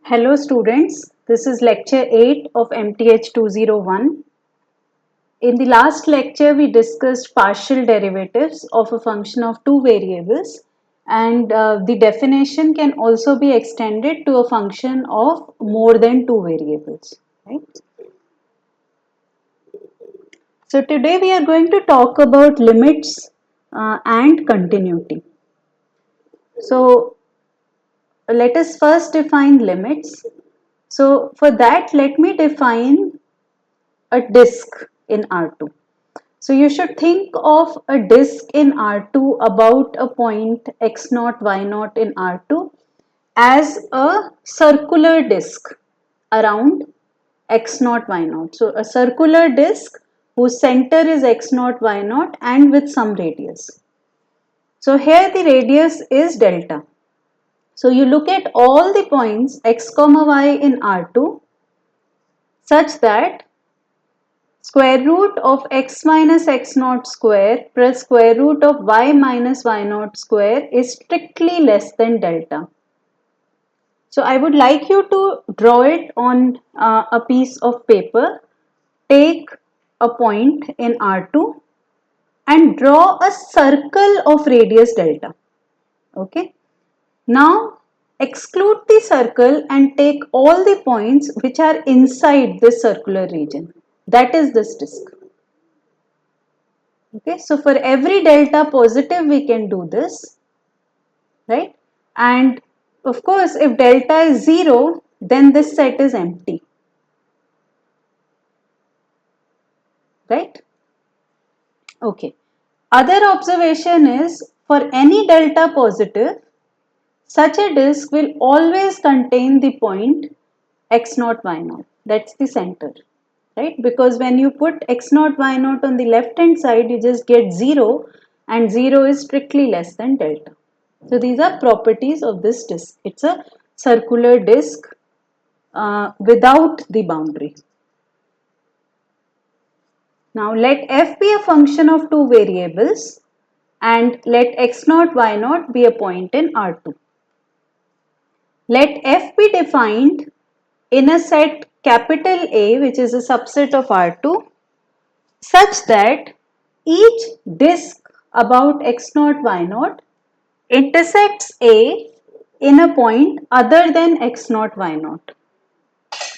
Hello students, this is lecture 8 of MTH 201. In the last lecture we discussed partial derivatives of a function of two variables and the definition can also be extended to a function of more than two variables. Right? So today we are going to talk about limits and continuity. So let us first define limits. So for that let me define a disk in R2. So you should think of a disk in R2 about a point x0, y0 in R2 as a circular disk around x0, y0. So a circular disk whose center is x0, y0 and with some radius. So here the radius is delta. So you look at all the points x comma y in R2 such that square root of x minus x naught square plus square root of y minus y naught square is strictly less than delta. So I would like you to draw it on a piece of paper. Take a point in R2 and draw a circle of radius delta. Okay. Now exclude the circle and take all the points which are inside this circular region. That is this disk. Okay, so for every delta positive we can do this, right? And of course if delta is 0 then this set is empty, right? Okay. Other observation is for any delta positive such a disk will always contain the point x0 y0, that's the center, right? Because when you put x0 y0 on the left hand side you just get 0 and 0 is strictly less than delta. So these are properties of this disk. It's a circular disk without the boundary. Now let f be a function of two variables and let x0 y0 be a point in R2. Let f be defined in a set capital A which is a subset of R2 such that each disk about x0 y0 intersects A in a point other than x0 y0.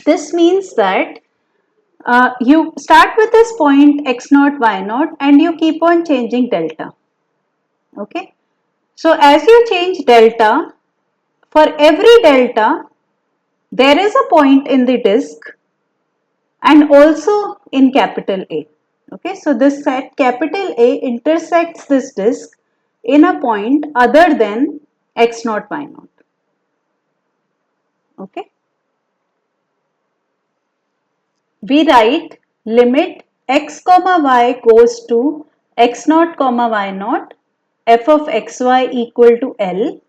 This means that you start with this point x0 y0 and you keep on changing delta. Okay. So as you change delta, for every delta there is a point in the disk and also in capital A. Okay. So this set capital A intersects this disk in a point other than x0 y0. Okay. We write limit x comma y goes to x naught comma y naught f of xy equal to L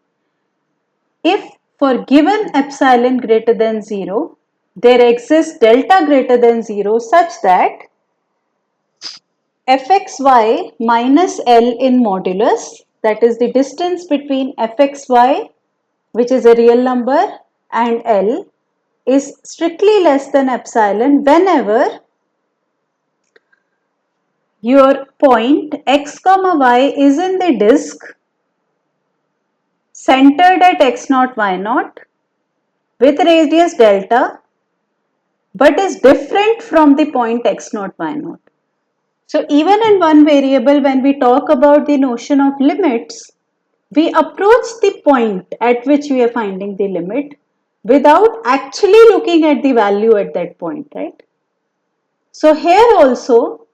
if for given epsilon greater than 0 there exists delta greater than 0 such that fxy minus L in modulus, that is the distance between fxy which is a real number and L, is strictly less than epsilon whenever your point x comma y is in the disk centered at x0 y0 with radius delta but is different from the point x0 y0. So even in one variable when we talk about the notion of limits, we approach the point at which we are finding the limit without actually looking at the value at that point, right? So here also,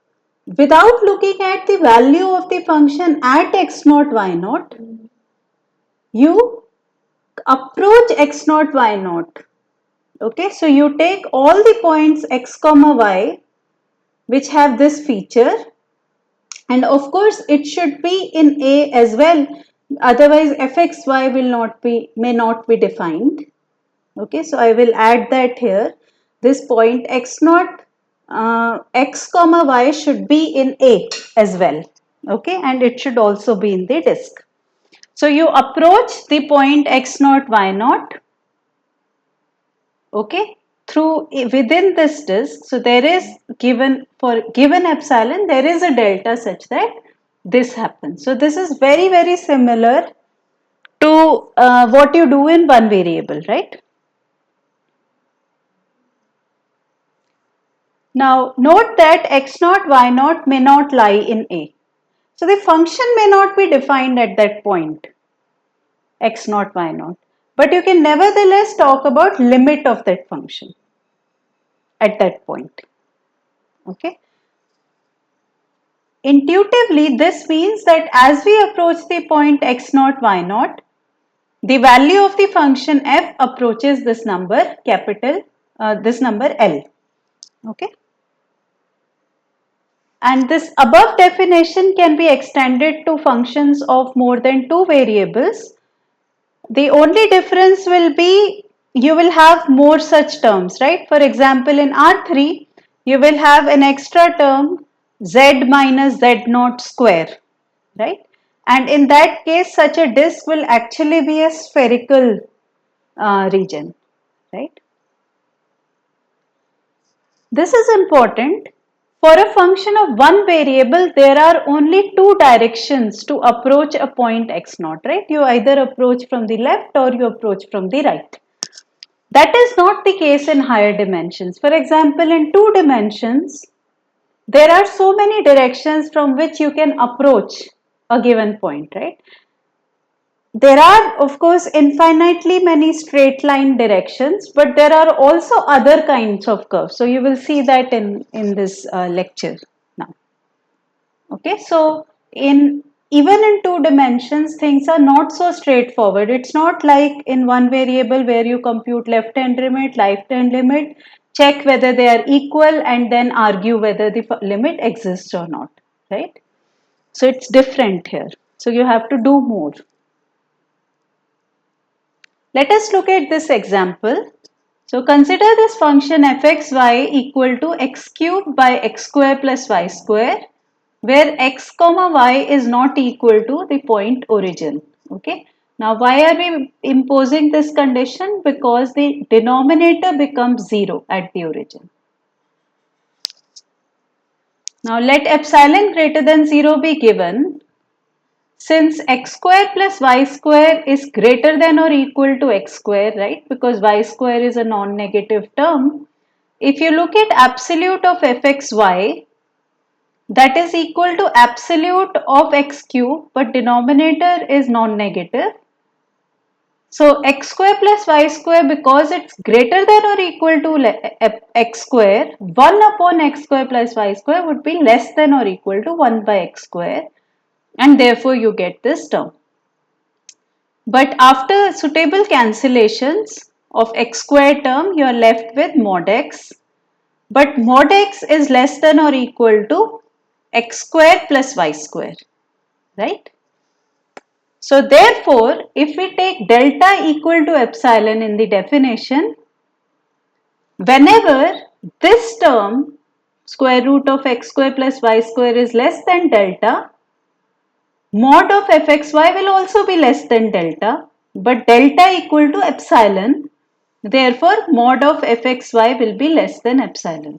without looking at the value of the function at x0 y0, you approach x0 y0. Okay, so you take all the points x comma y which have this feature, and of course it should be in A as well, otherwise fxy may not be defined. Okay, so I will add that here. This point x0 x comma y should be in A as well. Okay, and it should also be in the disk. So you approach the point x0 y0 okay, through within this disk. So there is given, for given epsilon, there is a delta such that this happens. So this is very, very similar to what you do in one variable, right? Now note that x naught, y naught may not lie in A. So the function may not be defined at that point, x naught, y naught, but you can nevertheless talk about limit of that function at that point, okay? Intuitively, this means that as we approach the point x naught, y naught, the value of the function f approaches this number capital, this number L, okay? And this above definition can be extended to functions of more than two variables. The only difference will be you will have more such terms, right? For example, in R3, you will have an extra term z minus z naught square, right? And in that case, such a disk will actually be a spherical region, right? This is important. For a function of one variable, there are only two directions to approach a point x naught, right? You either approach from the left or you approach from the right. That is not the case in higher dimensions. For example, in 2 dimensions, there are so many directions from which you can approach a given point, right? There are, of course, infinitely many straight line directions, but there are also other kinds of curves. So you will see that in this lecture now. Okay, so even in 2 dimensions, things are not so straightforward. It's not like in one variable where you compute left hand limit, right hand limit, check whether they are equal and then argue whether the limit exists or not, right? So it's different here. So you have to do more. Let us look at this example. So consider this function fxy equal to x cube by x square plus y square, where x comma y is not equal to the point origin. Okay. Now why are we imposing this condition? Because the denominator becomes 0 at the origin. Now let epsilon greater than 0 be given. Since x square plus y square is greater than or equal to x square, right? Because y square is a non-negative term. If you look at absolute of fxy, that is equal to absolute of x cube, but denominator is non-negative. So x square plus y square, because it's greater than or equal to x square, 1 upon x square plus y square would be less than or equal to 1 by x square, and therefore you get this term. But after suitable cancellations of x square term, you are left with mod x. But mod x is less than or equal to x square plus y square, right? So therefore, if we take delta equal to epsilon in the definition, whenever this term square root of x square plus y square is less than delta, mod of fxy will also be less than delta, but delta equal to epsilon, therefore mod of fxy will be less than epsilon.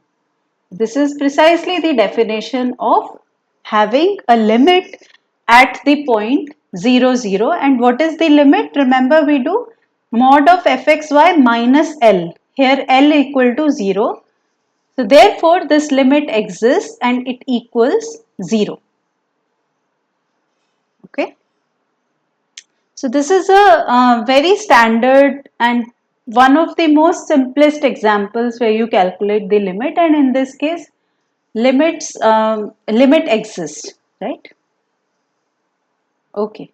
This is precisely the definition of having a limit at the point 0, 0. And what is the limit? Remember, we do mod of fxy minus L. Here L equal to 0. So therefore, this limit exists and it equals 0. Okay. So this is a very standard and one of the most simplest examples where you calculate the limit, and in this case limit exists, right? Okay.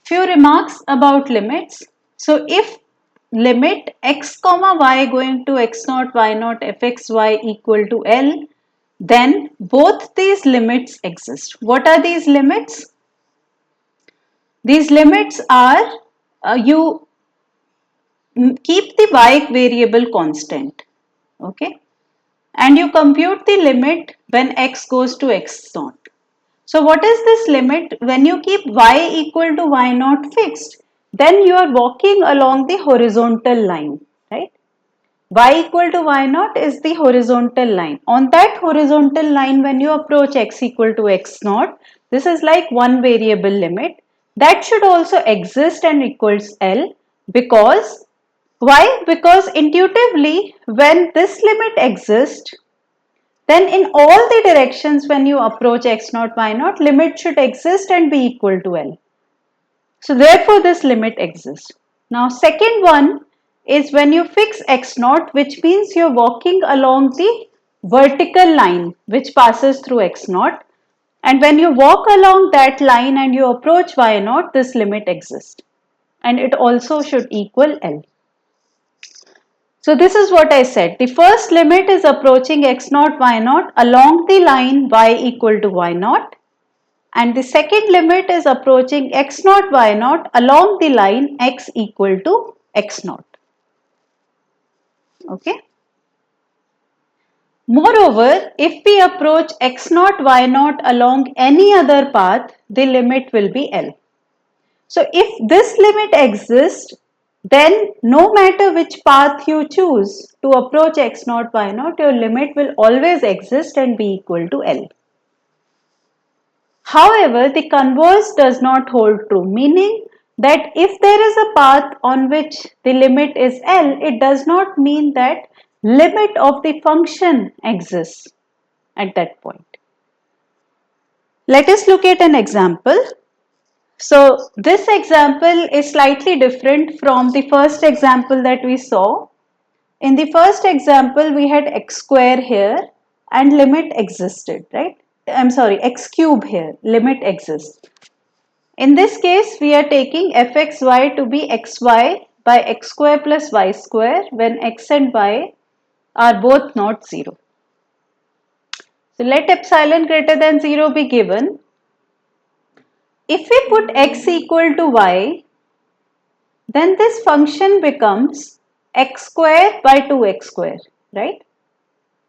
Few remarks about limits. So if limit x comma y going to x naught y naught fxy equal to L, then both these limits exist. What are these limits? These limits are you keep the y variable constant, okay, and you compute the limit when x goes to x naught. So what is this limit? When you keep y equal to y naught fixed, then you are walking along the horizontal line, right? y equal to y naught is the horizontal line. On that horizontal line, when you approach x equal to x naught, this is like one variable limit. That should also exist and equals L, because why? Because intuitively, when this limit exists, then in all the directions when you approach x naught y naught, limit should exist and be equal to L. So therefore this limit exists. Now second one is when you fix x naught, which means you're walking along the vertical line which passes through x naught, and when you walk along that line and you approach y naught, this limit exists and it also should equal L. So this is what I said. The first limit is approaching x naught y naught along the line y equal to y naught, and the second limit is approaching x naught y naught along the line x equal to x naught. Okay. Moreover, if we approach x naught y naught along any other path, the limit will be L. So if this limit exists, then no matter which path you choose to approach x naught y naught, your limit will always exist and be equal to L. However, the converse does not hold true, meaning that if there is a path on which the limit is L, it does not mean that limit of the function exists at that point. Let us look at an example. So this example is slightly different from the first example that we saw. In the first example, we had x square here and limit existed, right? I'm sorry, x cube here, limit exists. In this case, we are taking fxy to be xy by x square plus y square when x and y are both not 0. So let epsilon greater than 0 be given. If we put x equal to y, then this function becomes x square by 2x square, right?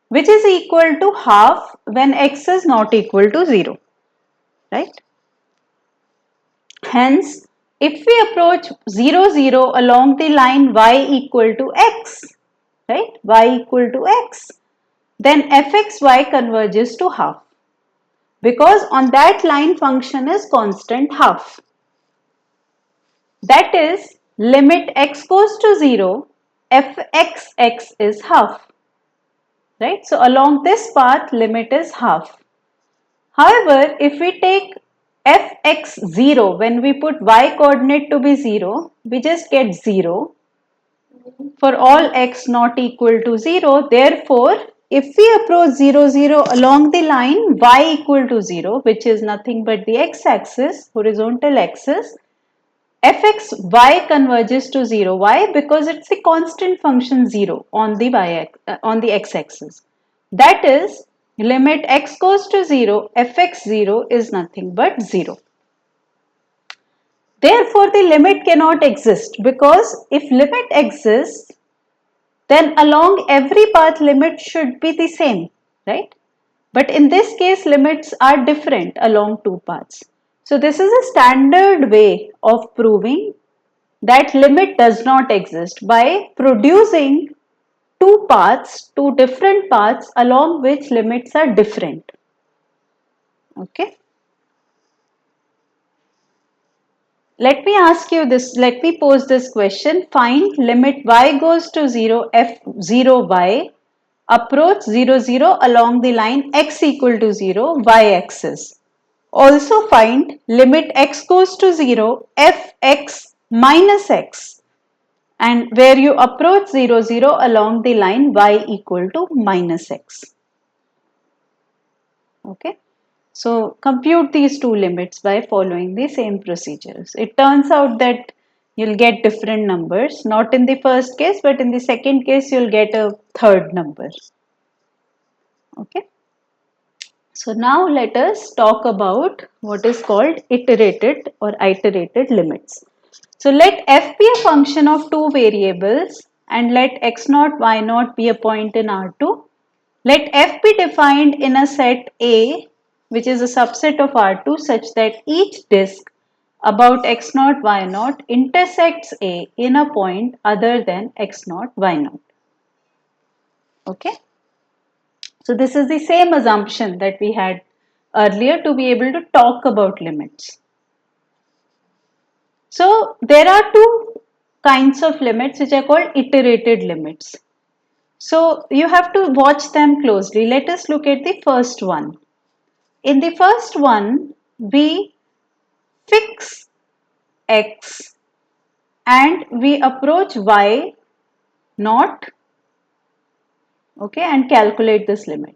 Which is equal to half when x is not equal to 0, right? Hence, if we approach 0, 0 along the line y equal to x, right? Y equal to x, then fxy converges to half, because on that line function is constant half. That is, limit x goes to 0, fxx is half, right? So along this path, limit is half. However, if we take fx0, when we put y coordinate to be 0, we just get 0 for all x not equal to 0. Therefore, if we approach 0, 0 along the line y equal to 0, which is nothing but the x-axis, horizontal axis, fxy converges to 0. Why? Because it's the constant function 0 on the on the x-axis. That is, limit x goes to 0, fx0 is nothing but 0. Therefore, the limit cannot exist, because if limit exists, then along every path limit should be the same, right? But in this case, limits are different along two paths. So this is a standard way of proving that limit does not exist, by producing two paths, two different paths along which limits are different. Okay. Let me ask you this, let me pose this question. Find limit y goes to 0, f0y, approach 0, 0 along the line x equal to 0, y-axis. Also find limit x goes to 0, fx minus x, and where you approach 0, 0 along the line y equal to minus x. Okay. So compute these two limits by following the same procedures. It turns out that you'll get different numbers, not in the first case, but in the second case you'll get a third number. Okay. So now let us talk about what is called iterated or iterated limits. So let f be a function of two variables and let x naught y naught be a point in R2. Let f be defined in a set A, which is a subset of R2, such that each disk about x naught y naught intersects A in a point other than x naught y naught. Okay. So this is the same assumption that we had earlier to be able to talk about limits. So there are two kinds of limits which are called iterated limits. So you have to watch them closely. Let us look at the first one. In the first one, we fix x and we approach y naught, okay, and calculate this limit.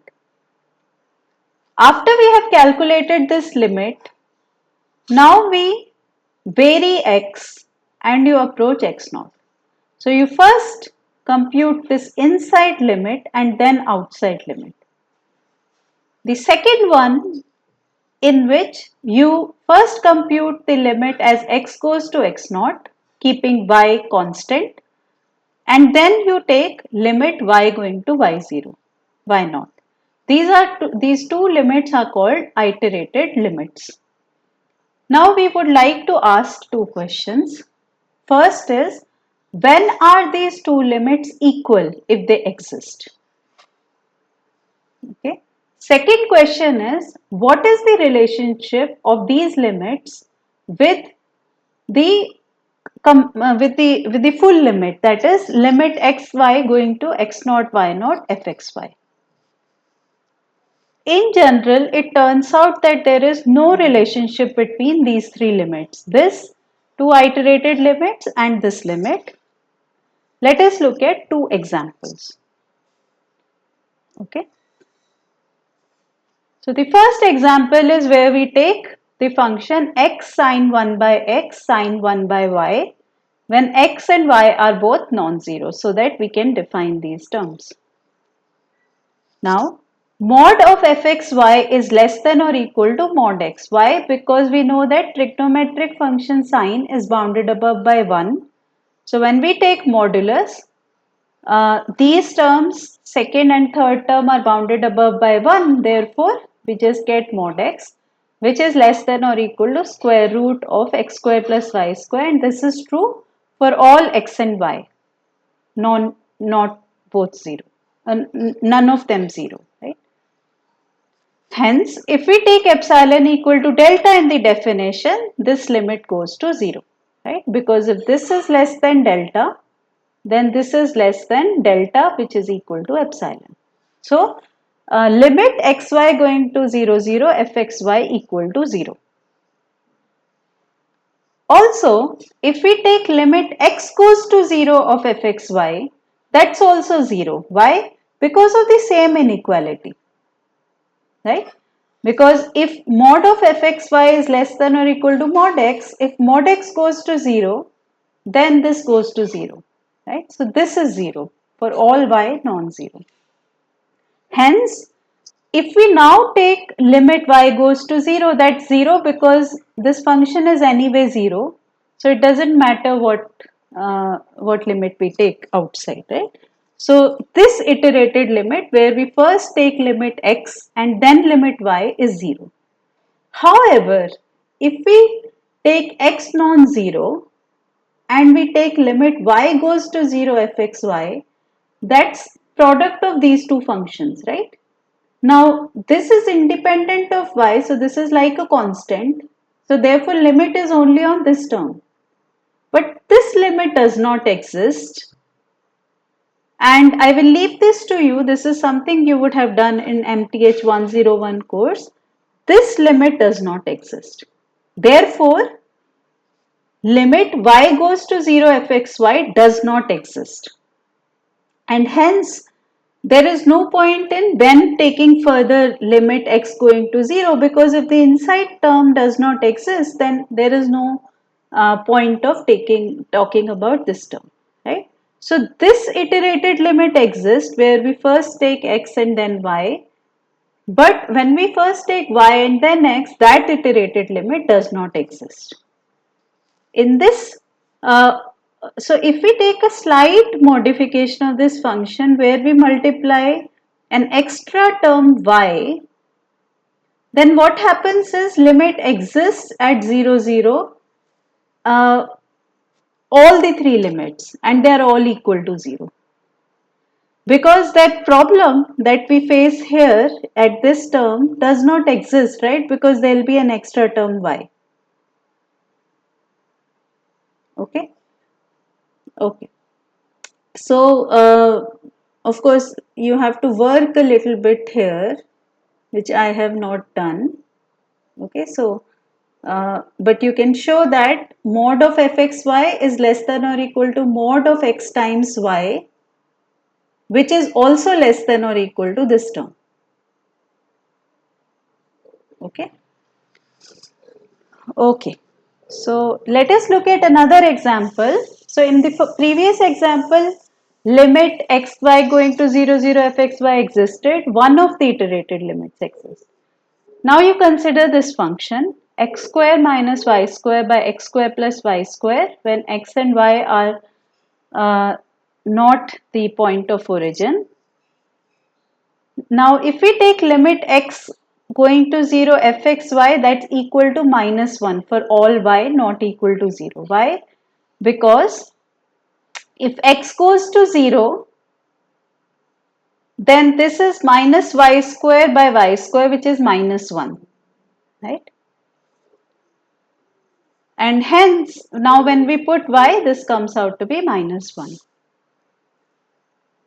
After we have calculated this limit, now we vary x and you approach x naught. So you first compute this inside limit and then outside limit. The second one, in which you first compute the limit as x goes to x naught, keeping y constant, and then you take limit y going to y0, y naught. These two limits are called iterated limits. Now we would like to ask two questions. First is, when are these two limits equal if they exist? Okay. Second question is, what is the relationship of these limits with the with the full limit, that is limit xy going to x naught y naught fxy. In general, it turns out that there is no relationship between these three limits, this two iterated limits and this limit. Let us look at two examples. Okay. So the first example is where we take the function x sine 1 by x sine 1 by y when x and y are both non-zero, so that we can define these terms. Now, mod of fxy is less than or equal to mod x. Why? Because we know that trigonometric function sine is bounded above by 1. So when we take modulus, these terms, second and third term, are bounded above by 1. Therefore, we just get mod x, which is less than or equal to square root of x square plus y square, and this is true for all x and y, not both 0, none of them 0, right? Hence, if we take epsilon equal to delta in the definition, this limit goes to 0, right? Because if this is less than delta, then this is less than delta, which is equal to epsilon. So, limit xy going to 0, 0, fxy equal to 0. Also, if we take limit x goes to 0 of fxy, that's also 0. Why? Because of the same inequality, right? Because if mod of fxy is less than or equal to mod x, if mod x goes to 0, then this goes to 0, right? So this is 0 for all y non-zero. Hence, if we now take limit y goes to 0, that's 0 because this function is anyway 0. So it doesn't matter what limit we take outside, right? So this iterated limit where we first take limit x and then limit y is 0. However, if we take x non-zero and we take limit y goes to 0 fxy, that's product of these two functions, right? Now, this is independent of y, so this is like a constant. So, therefore, limit is only on this term. But this limit does not exist. And I will leave this to you. This is something you would have done in MTH 101 course. This limit does not exist. Therefore, limit y goes to 0 fxy does not exist. And hence, there is no point in when taking further limit x going to 0, because if the inside term does not exist, then there is no point of talking about this term, right? So this iterated limit exists where we first take x and then y, but when we first take y and then x, that iterated limit does not exist. In this, so if we take a slight modification of this function where we multiply an extra term y, then what happens is limit exists at 0, 0, all the three limits, and they are all equal to 0. because that problem that we face here at this term does not exist, right? Because there will be an extra term y. Okay. Okay. So, of course, you have to work a little bit here, which I have not done. Okay, so, but you can show that mod of fxy is less than or equal to mod of x times y, which is also less than or equal to this term. Okay. Okay. So let us look at another example. So in the previous example, limit xy going to 0, 0 fxy existed. One of the iterated limits exists. Now you consider this function x square minus y square by x square plus y square when x and y are not the point of origin. Now if we take limit x going to 0 fxy, that's equal to minus 1 for all y not equal to 0. Why? Because if x goes to 0, then this is minus y square by y square, which is minus 1, right? And hence now when we put y, this comes out to be minus 1.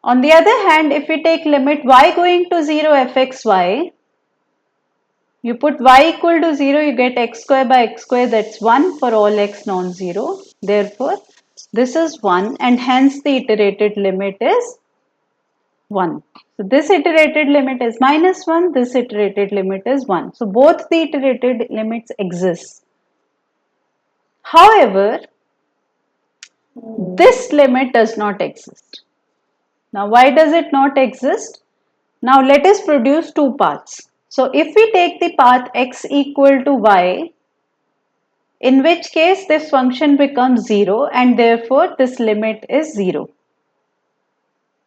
On the other hand, if we take limit y going to 0 fxy, you put y equal to 0, you get x square by x square, that's 1 for all x non-zero. Therefore, this is 1 and hence the iterated limit is 1. So, this iterated limit is minus 1, this iterated limit is 1. So, both the iterated limits exist. However, this limit does not exist. Now, why does it not exist? Now, let us produce two paths. So, if we take the path x equal to y, in which case this function becomes 0 and therefore this limit is 0.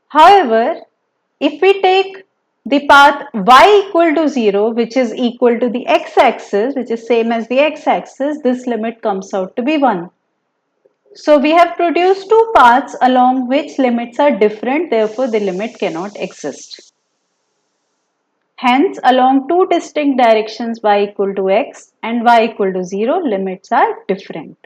However, if we take the path y equal to 0, which is equal to the x-axis, which is same as the x-axis, this limit comes out to be 1. So we have produced two paths along which limits are different, therefore the limit cannot exist. Hence, along two distinct directions y equal to x and y equal to 0, limits are different.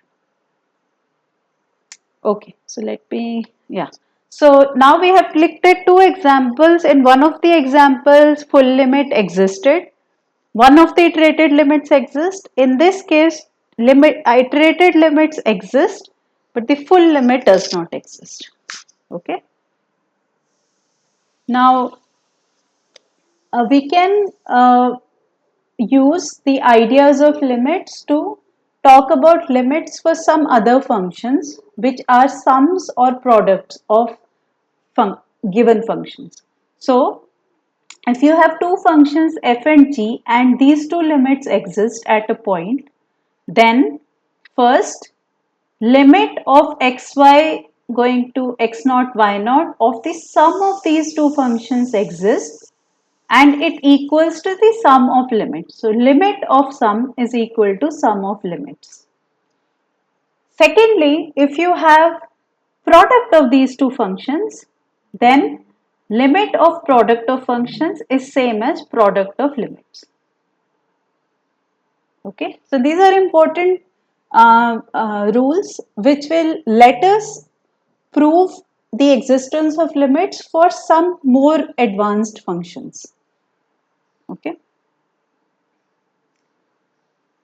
Okay, so let me, yeah. So now we have looked at two examples. In one of the examples, full limit existed. One of the iterated limits exist. In this case, iterated limits exist, but the full limit does not exist. Okay. Now, we can use the ideas of limits to talk about limits for some other functions which are sums or products of given functions. So, if you have two functions f and g and these two limits exist at a point, then first limit of xy going to x naught y naught of the sum of these two functions exists and it equals to the sum of limits. So, limit of sum is equal to sum of limits. Secondly, if you have product of these two functions, then limit of product of functions is same as product of limits. Okay, so these are important rules which will let us prove the existence of limits for some more advanced functions. Okay.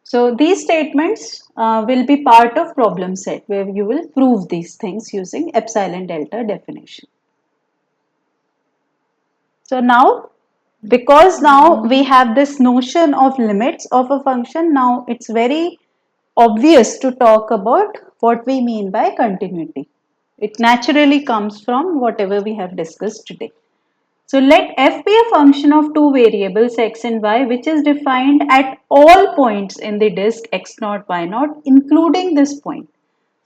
So these statements will be part of problem set where you will prove these things using epsilon delta definition. So now, because now we have this notion of limits of a function, now it's very obvious to talk about what we mean by continuity. It naturally comes from whatever we have discussed today. So let f be a function of two variables x and y which is defined at all points in the disk x naught y naught including this point.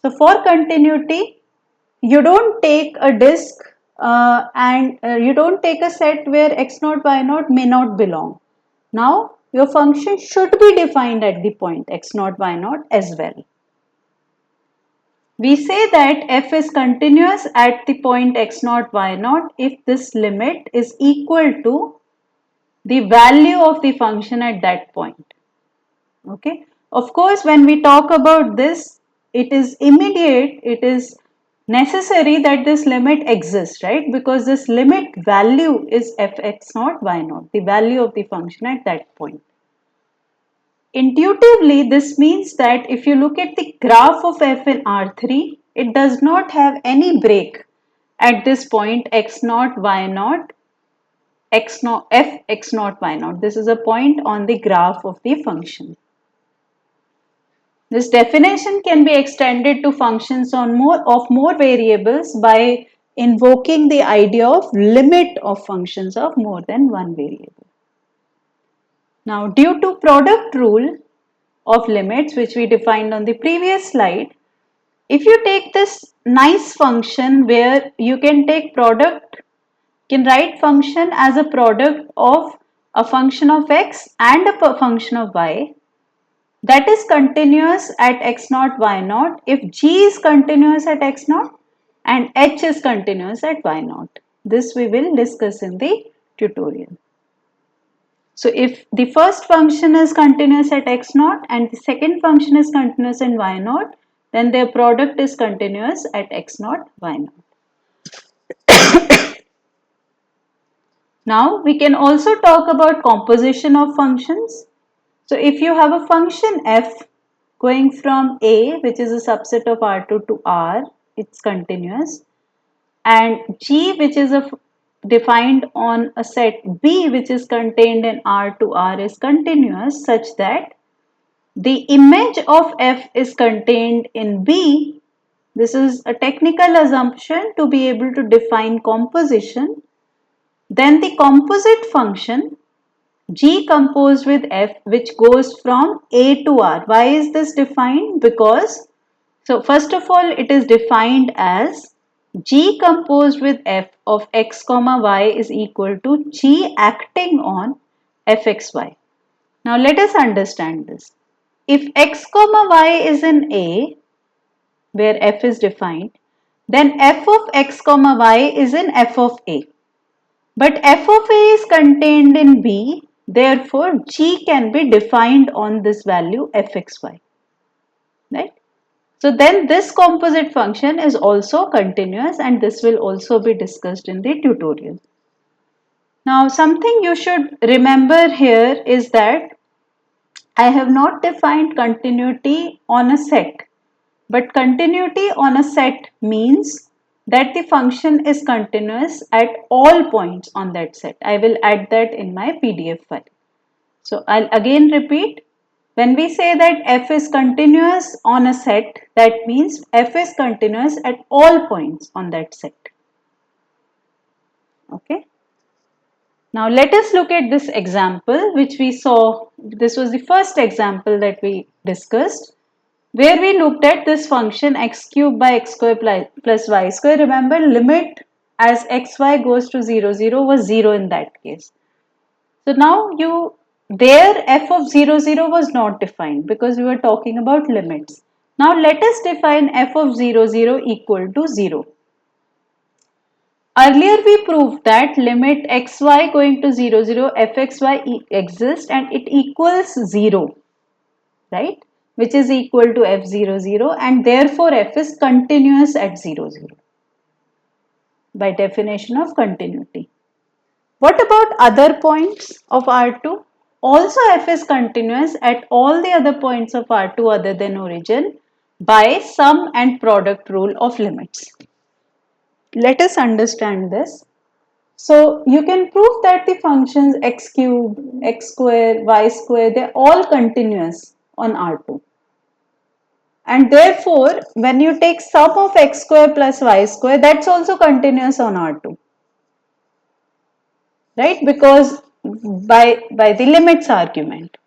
So for continuity, you don't take a disk and you don't take a set where x naught y naught may not belong. Now your function should be defined at the point x naught y naught as well. We say that f is continuous at the point x0, y0 if this limit is equal to the value of the function at that point. Okay. Of course, when we talk about this, it is immediate, it is necessary that this limit exists, right? Because this limit value is fx0, y0, the value of the function at that point. Intuitively, this means that if you look at the graph of f in R3, it does not have any break at this point x0, y0, x0, f x0, y0. This is a point on the graph of the function. This definition can be extended to functions on more variables by invoking the idea of limit of functions of more than one variable. Now, due to product rule of limits, which we defined on the previous slide, if you take this nice function where you can take product, can write function as a product of a function of x and a function of y, that is continuous at x0, y0 if g is continuous at x0 and h is continuous at y0. This we will discuss in the tutorial. So if the first function is continuous at x0 and the second function is continuous in y0, then their product is continuous at x0, y0. Now we can also talk about composition of functions. So if you have a function f going from A, which is a subset of R2 to R, it's continuous, and G, which is defined on a set B, which is contained in R to R, is continuous, such that the image of f is contained in B. This is a technical assumption to be able to define composition. Then the composite function G composed with f, which goes from A to R. Why is this defined? Because, so first of all, it is defined as G composed with f of x comma y is equal to G acting on fxy. Now let us understand this. If x comma y is in A, where f is defined, then f of x comma y is in f of A. But f of A is contained in B, therefore G can be defined on this value fxy, right? So then this composite function is also continuous, and this will also be discussed in the tutorial. Now something you should remember here is that I have not defined continuity on a set, but continuity on a set means that the function is continuous at all points on that set. I will add that in my PDF file. So I'll again repeat. When we say that f is continuous on a set, that means f is continuous at all points on that set. Okay. Now let us look at this example which we saw. This was the first example that we discussed, where we looked at this function x cube by x square plus y square. Remember, limit as xy goes to 0, 0 was 0 in that case. So now there f of 0, 0 was not defined because we were talking about limits. Now let us define f of 0, 0 equal to 0. Earlier we proved that limit xy going to 0, 0 fxy exists and it equals 0, right? Which is equal to f0, 0, and therefore f is continuous at 0, 0 by definition of continuity. What about other points of R2? Also f is continuous at all the other points of R2 other than origin by sum and product rule of limits. Let us understand this. So you can prove that the functions x cube, x square, y square, they are all continuous on R2. And therefore, when you take sum of x square plus y square, that's also continuous on R2. Right? Because by the limits argument.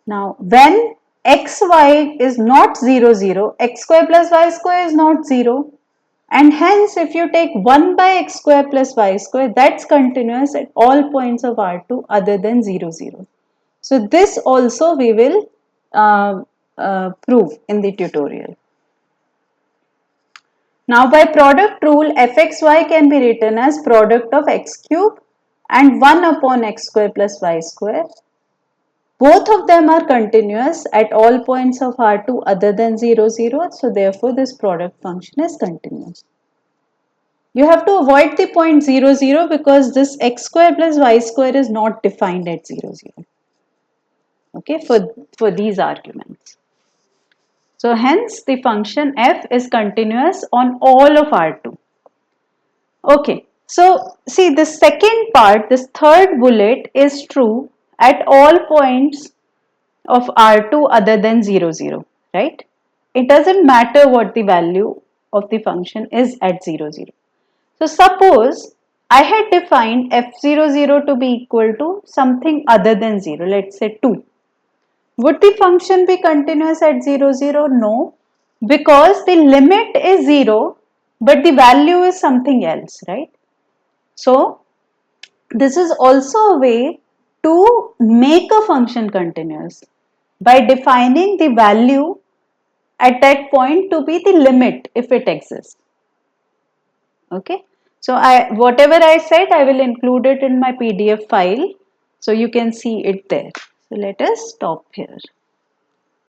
Now, when xy is not 0, 0, x square plus y square is not 0. And hence, if you take 1 by x square plus y square, that's continuous at all points of R2 other than 0, 0. So, this also we will prove in the tutorial. Now by product rule, fxy can be written as product of x cube and 1 upon x square plus y square. Both of them are continuous at all points of R2 other than 0, 0. So therefore this product function is continuous. You have to avoid the point 0, 0 because this x square plus y square is not defined at 0, 0. Okay, for these arguments. So hence the function f is continuous on all of R2. Okay, so see this second part, this third bullet is true at all points of R2 other than 0, 0, right? It doesn't matter what the value of the function is at 0, 0. So suppose I had defined f0, 0 to be equal to something other than 0, let's say 2. Would the function be continuous at 0, 0? No, because the limit is 0, but the value is something else, right? So, this is also a way to make a function continuous by defining the value at that point to be the limit if it exists. Okay. So, whatever I said, I will include it in my PDF file so you can see it there. So, let us stop here.